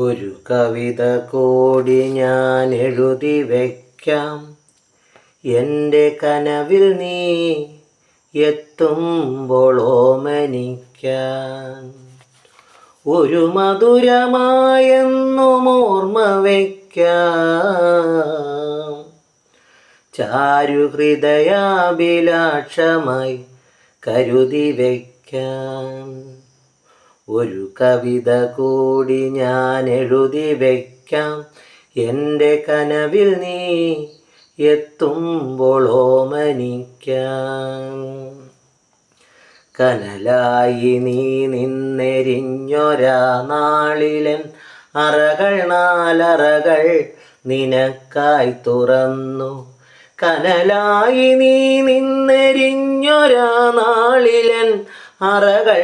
ഒരു കവിത കൂടി ഞാൻ എഴുതി വയ്ക്കാം, എൻ്റെ കനവിൽ നീ എത്തുമ്പോൾ ഓമനിക്കാൻ. ഒരു മധുരമായെന്നും ഓർമ്മ വയ്ക്കാം, ചാരുഹൃദയാഭിലാഷമായി കരുതി വയ്ക്കാം. ഒരു കവിത കൂടി ഞാൻ എഴുതി വയ്ക്കാം, എൻ്റെ കനവിൽ നീ എത്തുമ്പോൾ ഓമനിക്കാം. കനലായി നീ നിന്നെരിഞ്ഞൊരാ നാളിലൻ അറകൾ നാലറകൾ നിനക്കായി തുറന്നു. കനലായി നീ നിന്നെരിഞ്ഞൊരാ നാളിലൻ അറകൾ